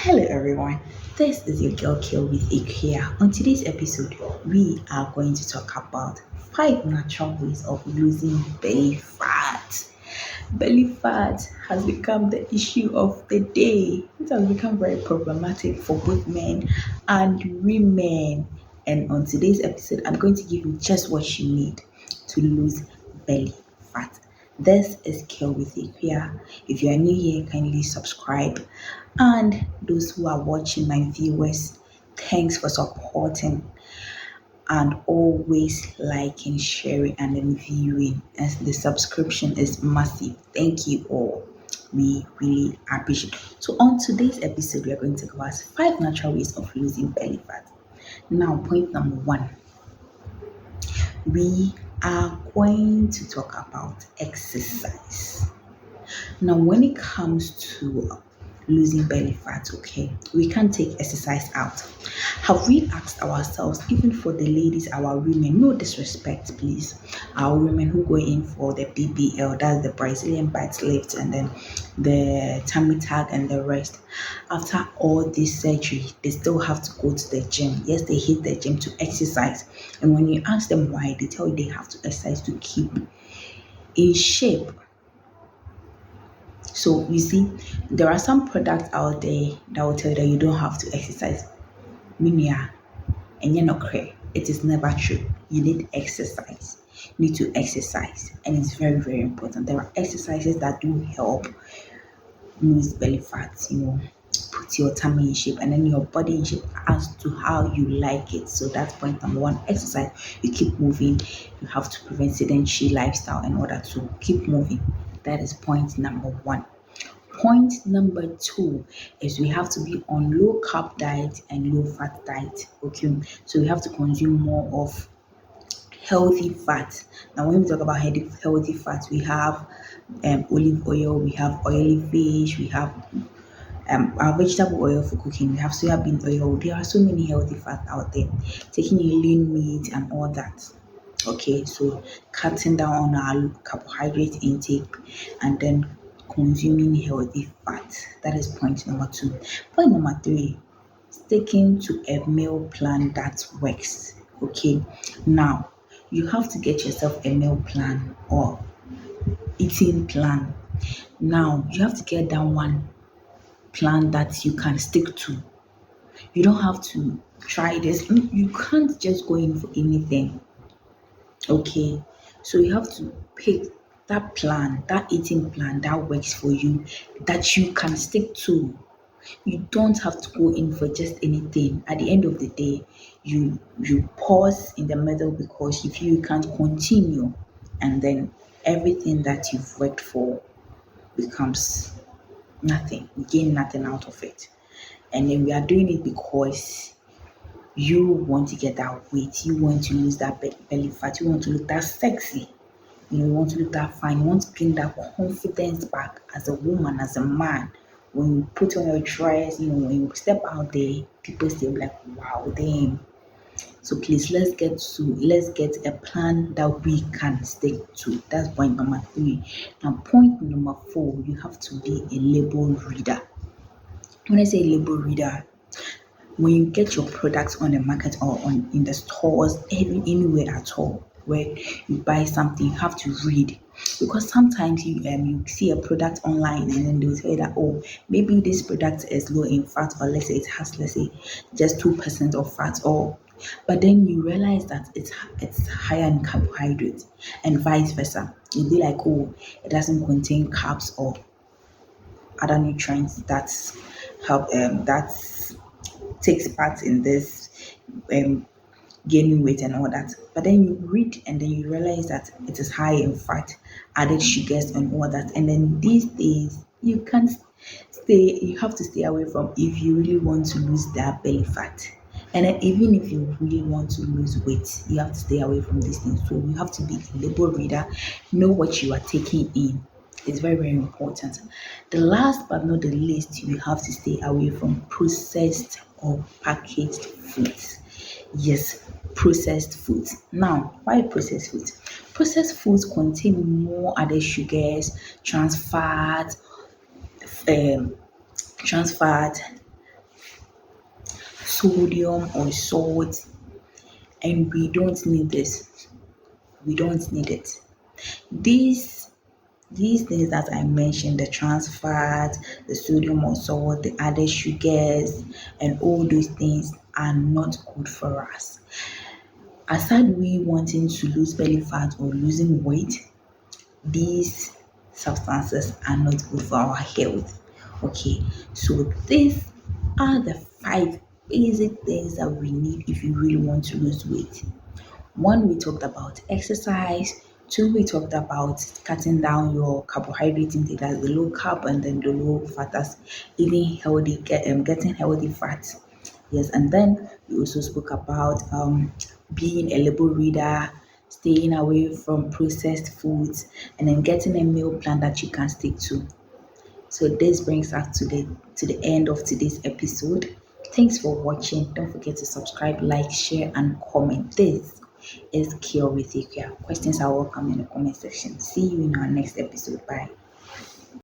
Hello everyone, this is your girl Kill with Ikea. On today's episode, we are going to talk about 5 natural ways of losing belly fat. Belly fat has become the issue of the day. It has become very problematic for both men and women. And on today's episode, I'm going to give you just what you need to lose belly fat. This is Kill with Ikea. If you are new here, kindly subscribe. And those who are watching, my viewers, thanks for supporting and always liking, sharing, and then viewing. As the subscription is massive. Thank you all. We really appreciate. So on today's episode, we are going to talk about 5 natural ways of losing belly fat. Now, point number 1, we are going to talk about exercise. Now, when it comes to losing belly fat, okay, we can't take exercise out. Have we asked ourselves, even for the ladies, our women, no disrespect, please, our women who go in for the BBL, that's the Brazilian butt lift, and then the tummy tag and the rest, after all this surgery, they still have to go to the gym. Yes, they hit the gym to exercise. And when you ask them why, they tell you they have to exercise to keep in shape. So you see, there are some products out there that will tell you that you don't have to exercise. Minia, and you're not correct. It is never true. You need exercise. You need to exercise, and it's very, very important. There are exercises that do help lose belly fat. Put your tummy in shape, and then your body in shape as to how you like it. So that's point number 1. Exercise. You keep moving. You have to prevent sedentary lifestyle in order to keep moving. That is point number 1. Point number 2 is we have to be on low carb diet and low fat diet. Okay, so we have to consume more of healthy fat. Now, when we talk about healthy fat, we have olive oil, we have oily fish, we have our vegetable oil for cooking, we have soybean oil. There are so many healthy fats out there. Taking a lean meat and all that. Okay, so cutting down on our carbohydrate intake and then consuming healthy fat. That is point number 2. Point number 3, sticking to a meal plan that works. Okay, now you have to get yourself a meal plan or eating plan. Now you have to get that one plan that you can stick to. You don't have to try this. You can't just go in for anything. Okay, so you have to pick that plan, that eating plan that works for you, that you can stick to. You don't have to go in for just anything. At the end of the day, you pause in the middle because if you can't continue, and then everything that you've worked for becomes nothing. You gain nothing out of it. And then we are doing it because you want to get that weight, you want to lose that belly fat, you want to look that sexy, you want to look that fine, you want to bring that confidence back as a woman, as a man. When you put on your dress, when you step out there, people say like, wow, damn. So please, let's get a plan that we can stick to. That's point number 3. Now, point number 4, you have to be a label reader. When I say label reader, when you get your products on the market or in the stores, anywhere at all where you buy something, you have to read, because sometimes you see a product online and then they'll say that, oh, maybe this product is low in fat, or let's say it has, let's say, just 2% of fat, or but then you realize that it's higher in carbohydrates, and vice versa. You'll be like, oh, it doesn't contain carbs or other nutrients that's help that's takes part in this gaining weight and all that. But then you read and then you realize that it is high in fat, added sugars and all that. And then these days you have to stay away from if you really want to lose that belly fat. And then even if you really want to lose weight, you have to stay away from these things. So you have to be a label reader, know what you are taking in. It's very, very important. The last but not the least, you have to stay away from processed or packaged foods. Yes, processed foods. Now, why processed foods? Processed foods contain more added sugars, um, trans fat, sodium or salt, and we don't need this. We don't need it. These these things that I mentioned, the trans fat, the sodium or salt, the added sugars, and all those things are not good for us. Aside we wanting to lose belly fat or losing weight, these substances are not good for our health. Okay, so these are the five basic things that we need if you really want to lose weight. One, we talked about exercise. Two, we talked about cutting down your carbohydrate intake, that's the low carb and then the low fat, that's eating healthy, getting healthy fats. Yes, and then we also spoke about being a label reader, staying away from processed foods, and then getting a meal plan that you can stick to. So this brings us to the end of today's episode. Thanks for watching. Don't forget to subscribe, like, share, and comment. This is Cure with Ikea. Questions are welcome in the comment section. See you in our next episode. Bye.